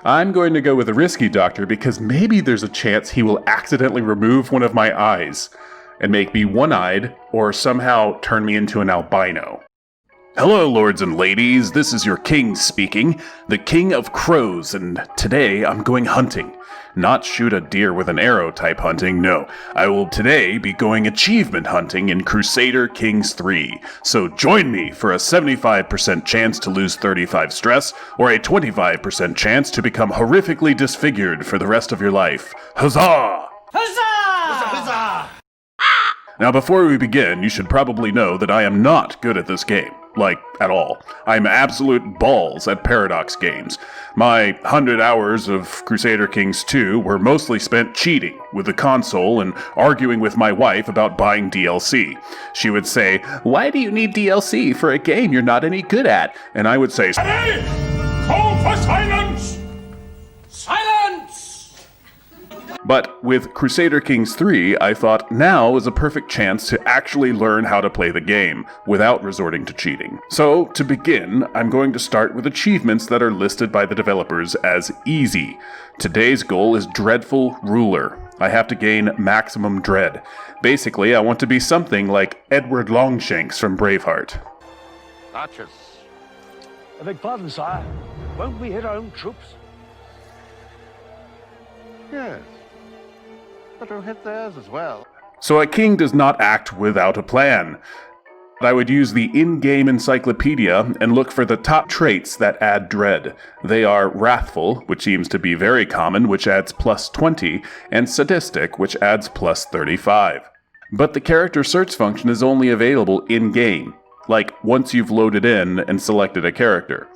I'm going to go with a risky doctor because maybe there's a chance he will accidentally remove one of my eyes and make me one-eyed or somehow turn me into an albino. Hello, lords and ladies, this is your king speaking, the king of crows, and today I'm going hunting. Not shoot a deer with an arrow type hunting, no. I will today be going achievement hunting in Crusader Kings III. So join me for a 75% chance to lose 35 stress, or a 25% chance to become horrifically disfigured for the rest of your life. Huzzah! Huzzah! Huzzah! Now before we begin, you should probably know that I am not good at this game. Like, at all. I'm absolute balls at Paradox games. My 100 hours of Crusader Kings II were mostly spent cheating with the console and arguing with my wife about buying DLC. She would say, "Why do you need DLC for a game you're not any good at?" And I would say, "Hey! Call for silence! Silence!" But with Crusader Kings III, I thought now is a perfect chance to actually learn how to play the game, without resorting to cheating. So, to begin, I'm going to start with achievements that are listed by the developers as easy. Today's goal is Dreadful Ruler. I have to gain maximum dread. Basically, I want to be something like Edward Longshanks from Braveheart. Archers. I beg pardon, sire. Won't we hit our own troops? Yes. But we'll hit theirs as well. So a king does not act without a plan. I would use the in-game encyclopedia and look for the top traits that add dread. They are wrathful, which seems to be very common, which adds plus 20, and sadistic, which adds plus 35. But the character search function is only available in-game, like once you've loaded in and selected a character.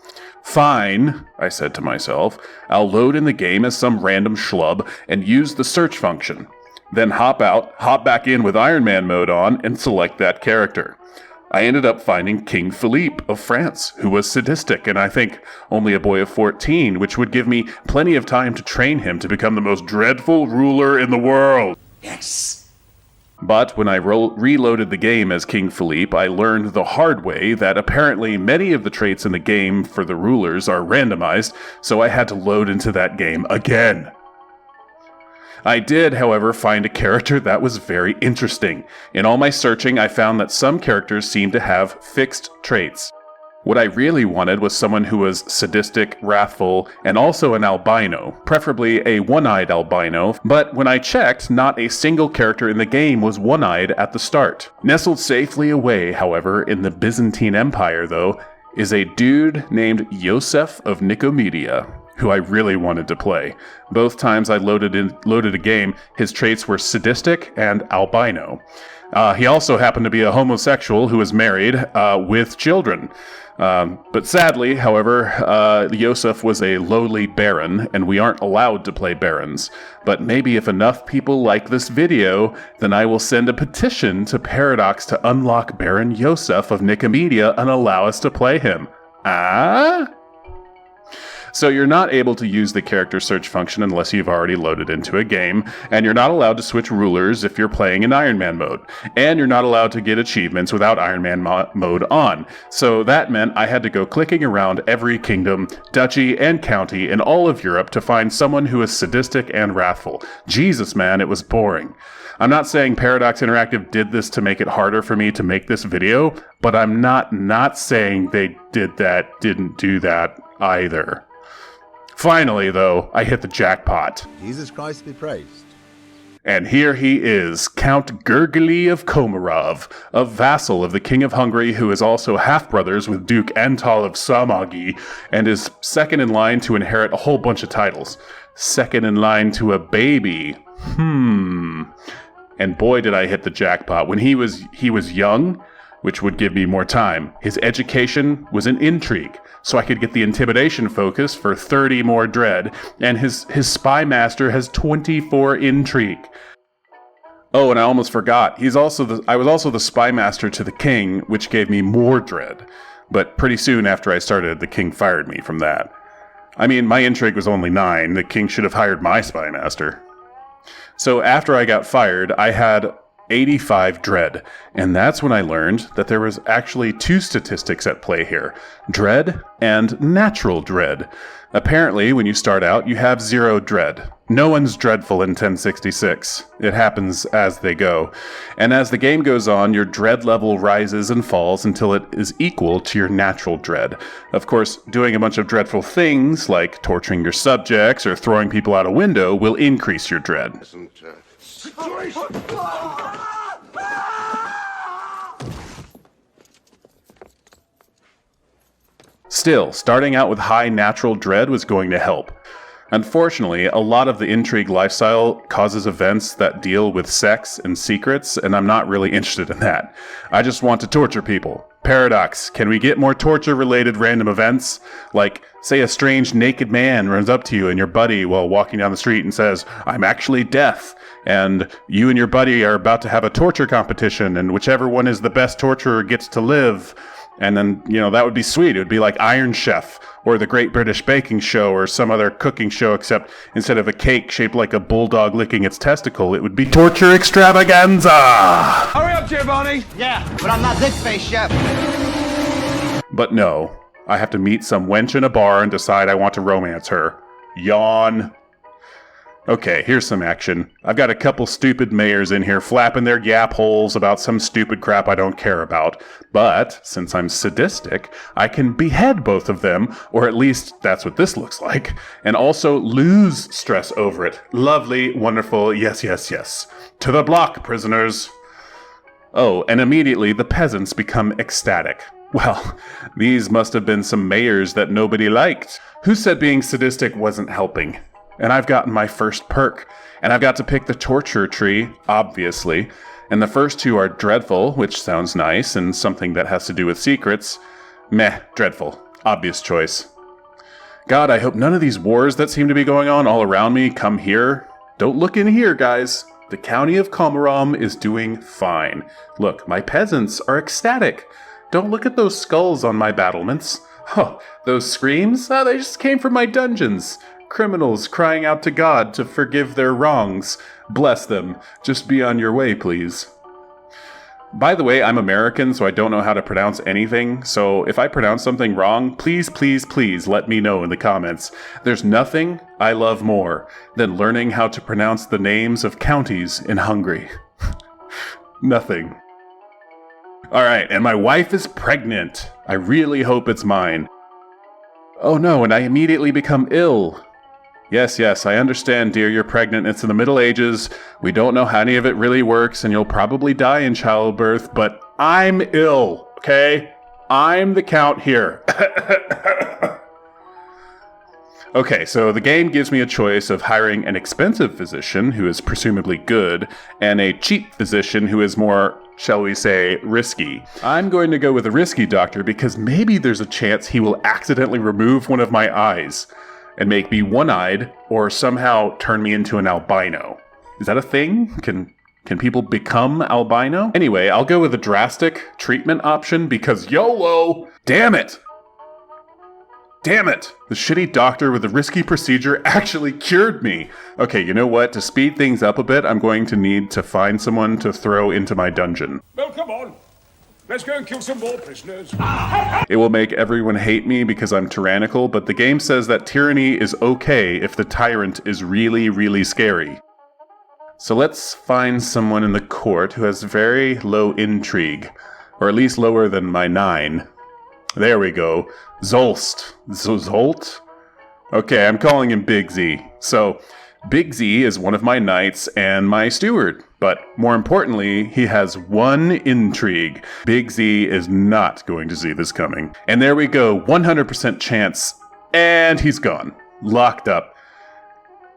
Fine, I said to myself, I'll load in the game as some random schlub and use the search function. Then hop out, hop back in with Iron Man mode on, and select that character. I ended up finding King Philippe of France, who was sadistic and I think only a boy of 14, which would give me plenty of time to train him to become the most dreadful ruler in the world. Yes! But when I reloaded the game as King Philippe, I learned the hard way that apparently many of the traits in the game for the rulers are randomized, so I had to load into that game again. I did, however, find a character that was very interesting. In all my searching, I found that some characters seemed to have fixed traits. What I really wanted was someone who was sadistic, wrathful, and also an albino, preferably a one-eyed albino, but when I checked, not a single character in the game was one-eyed at the start. Nestled safely away, however, in the Byzantine Empire, though, is a dude named Yosef of Nicomedia, who I really wanted to play. Both times I loaded a game, his traits were sadistic and albino. He also happened to be a homosexual who was married with children. But sadly, however, Yosef was a lowly baron, and we aren't allowed to play barons. But maybe if enough people like this video, then I will send a petition to Paradox to unlock Baron Yosef of Nicomedia and allow us to play him. Ah? So you're not able to use the character search function unless you've already loaded into a game, and you're not allowed to switch rulers if you're playing in Iron Man mode, and you're not allowed to get achievements without Iron Man mode on. So that meant I had to go clicking around every kingdom, duchy, and county in all of Europe to find someone who is sadistic and wrathful. Jesus, man, it was boring. I'm not saying Paradox Interactive did this to make it harder for me to make this video, but I'm not saying they didn't do that either. Finally, though, I hit the jackpot. Jesus Christ be praised. And here he is, Count Gurgly of Komarov, a vassal of the King of Hungary who is also half-brothers with Duke Antal of Samagi, and is second in line to inherit a whole bunch of titles. Second in line to a baby. And boy did I hit the jackpot. When he was young, which would give me more time. His education was an intrigue, so I could get the intimidation focus for 30 more dread, and his spy master has 24 intrigue. Oh, and I almost forgot, I was also the spy master to the king, which gave me more dread. But pretty soon after I started, the king fired me from that. I mean, my intrigue was only 9, the king should have hired my spy master. So after I got fired, I had 85 dread, and that's when I learned that there was actually 2 statistics at play here, dread and natural dread. Apparently, when you start out, you have 0 dread. No one's dreadful in 1066. It happens as they go. And as the game goes on, your dread level rises and falls until it is equal to your natural dread. Of course, doing a bunch of dreadful things, like torturing your subjects or throwing people out a window, will increase your dread. Still, starting out with high natural dread was going to help. Unfortunately, a lot of the intrigue lifestyle causes events that deal with sex and secrets, and I'm not really interested in that. I just want to torture people. Paradox, can we get more torture-related random events? Like, say a strange naked man runs up to you and your buddy while walking down the street and says, "I'm actually deaf," and you and your buddy are about to have a torture competition, and whichever one is the best torturer gets to live. And then, that would be sweet. It would be like Iron Chef or the Great British Baking Show or some other cooking show, except instead of a cake shaped like a bulldog licking its testicle, it would be Torture Extravaganza! Hurry up, Giovanni! Yeah, but I'm not this face, chef. But no, I have to meet some wench in a bar and decide I want to romance her. Yawn. Okay, here's some action. I've got a couple stupid mayors in here flapping their yap holes about some stupid crap I don't care about. But, since I'm sadistic, I can behead both of them, or at least that's what this looks like, and also lose stress over it. Lovely, wonderful, yes, yes, yes. To the block, prisoners! Oh, and immediately the peasants become ecstatic. Well, these must have been some mayors that nobody liked. Who said being sadistic wasn't helping? And I've gotten my first perk, and I've got to pick the torture tree, obviously, and the first 2 are dreadful, which sounds nice, and something that has to do with secrets. Meh, dreadful. Obvious choice. God, I hope none of these wars that seem to be going on all around me come here. Don't look in here, guys. The county of Komarom is doing fine. Look, my peasants are ecstatic. Don't look at those skulls on my battlements. Oh, those screams? They just came from my dungeons. Criminals crying out to God to forgive their wrongs. Bless them. Just be on your way, please. By the way, I'm American, so I don't know how to pronounce anything, so if I pronounce something wrong, please, please, please let me know in the comments. There's nothing I love more than learning how to pronounce the names of counties in Hungary. Nothing. Alright, and my wife is pregnant. I really hope it's mine. Oh no, and I immediately become ill. Yes, I understand, dear, you're pregnant, it's in the Middle Ages, we don't know how any of it really works, and you'll probably die in childbirth, but I'm ill, okay? I'm the count here. Okay, so the game gives me a choice of hiring an expensive physician, who is presumably good, and a cheap physician who is more, shall we say, risky. I'm going to go with a risky doctor because maybe there's a chance he will accidentally remove one of my eyes and make me one-eyed, or somehow turn me into an albino. Is that a thing? Can people become albino? Anyway, I'll go with a drastic treatment option because YOLO! Damn it! Damn it! The shitty doctor with the risky procedure actually cured me! Okay, you know what? To speed things up a bit, I'm going to need to find someone to throw into my dungeon. Well, come on. Let's go and kill some more prisoners. It will make everyone hate me because I'm tyrannical, but the game says that tyranny is okay if the tyrant is really, really scary. So let's find someone in the court who has very low intrigue, or at least lower than my 9. There we go. Zolst. Zolt? Okay, I'm calling him Big Z. So, Big Z is one of my knights and my steward, but more importantly, he has 1 intrigue. Big Z is not going to see this coming. And there we go, 100% chance, and he's gone. Locked up.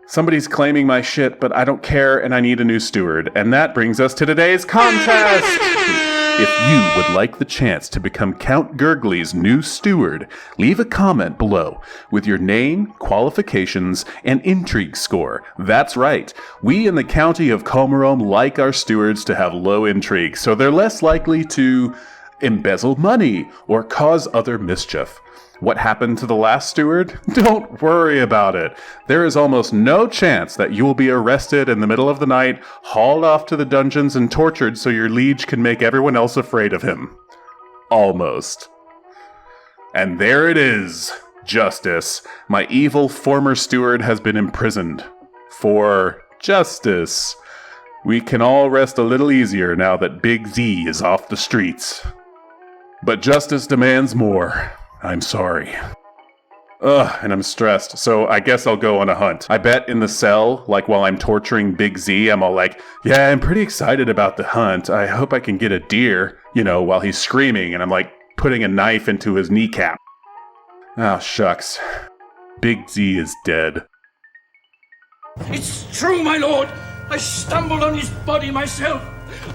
Somebody's claiming my shit, but I don't care and I need a new steward. And that brings us to today's contest! If you would like the chance to become Count Gurgly's new steward, leave a comment below with your name, qualifications, and intrigue score. That's right, we in the county of Komarom like our stewards to have low intrigue, so they're less likely to embezzle money or cause other mischief. What happened to the last steward? Don't worry about it. There is almost no chance that you will be arrested in the middle of the night, hauled off to the dungeons and tortured so your liege can make everyone else afraid of him. Almost. And there it is. Justice. My evil former steward has been imprisoned. For justice. We can all rest a little easier now that Big Z is off the streets. But justice demands more. I'm sorry. And I'm stressed, so I guess I'll go on a hunt. I bet in the cell, like while I'm torturing Big Z, I'm all like, yeah, I'm pretty excited about the hunt. I hope I can get a deer, while he's screaming, and I'm like putting a knife into his kneecap. Oh, shucks. Big Z is dead. It's true, my lord. I stumbled on his body myself.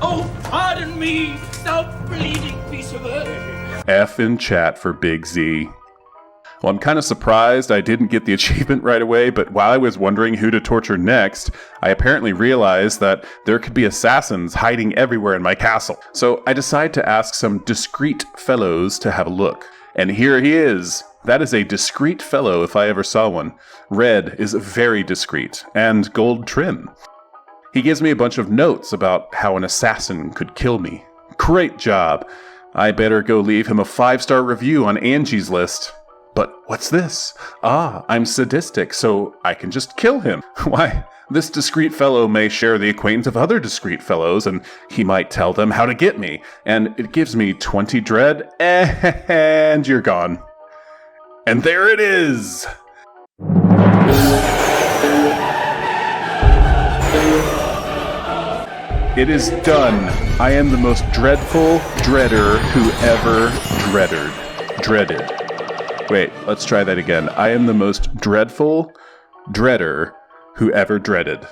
Oh, pardon me, thou bleeding piece of earth. F in chat for Big Z. Well, I'm kind of surprised I didn't get the achievement right away, but while I was wondering who to torture next, I apparently realized that there could be assassins hiding everywhere in my castle. So I decided to ask some discreet fellows to have a look. And here he is. That is a discreet fellow if I ever saw one. Red is very discreet, and gold trim. He gives me a bunch of notes about how an assassin could kill me. Great job. I better go leave him a 5-star review on Angie's List. But what's this? I'm sadistic, so I can just kill him. Why, this discreet fellow may share the acquaintance of other discreet fellows, and he might tell them how to get me. And it gives me 20 dread, and you're gone. And there it is! It is done. I am the most dreadful dreader who ever dreaded. Wait, let's try that again. I am the most dreadful dreader who ever dreaded.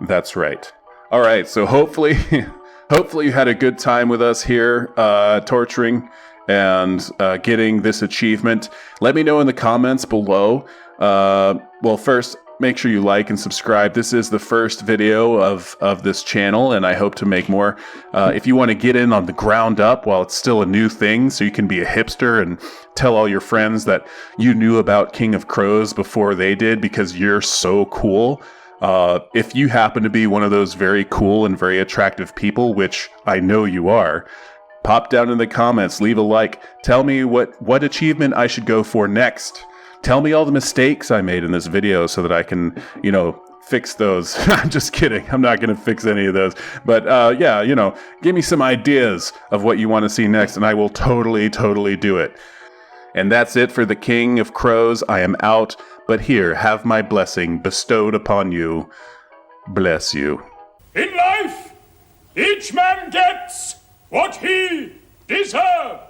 That's right. All right, so hopefully you had a good time with us here, torturing and getting this achievement. Let me know in the comments below. Well, first, make sure you like and subscribe. This is the first video of this channel, and I hope to make more. If you want to get in on the ground up while it's still a new thing, so you can be a hipster and tell all your friends that you knew about King of Crows before they did because you're so cool. If you happen to be one of those very cool and very attractive people, which I know you are, pop down in the comments, leave a like, tell me what achievement I should go for next. Tell me all the mistakes I made in this video so that I can, fix those. I'm just kidding. I'm not going to fix any of those. But yeah, give me some ideas of what you want to see next, and I will totally do it. And that's it for the King of Crows. I am out, but here, have my blessing bestowed upon you. Bless you. In life, each man gets what he deserves.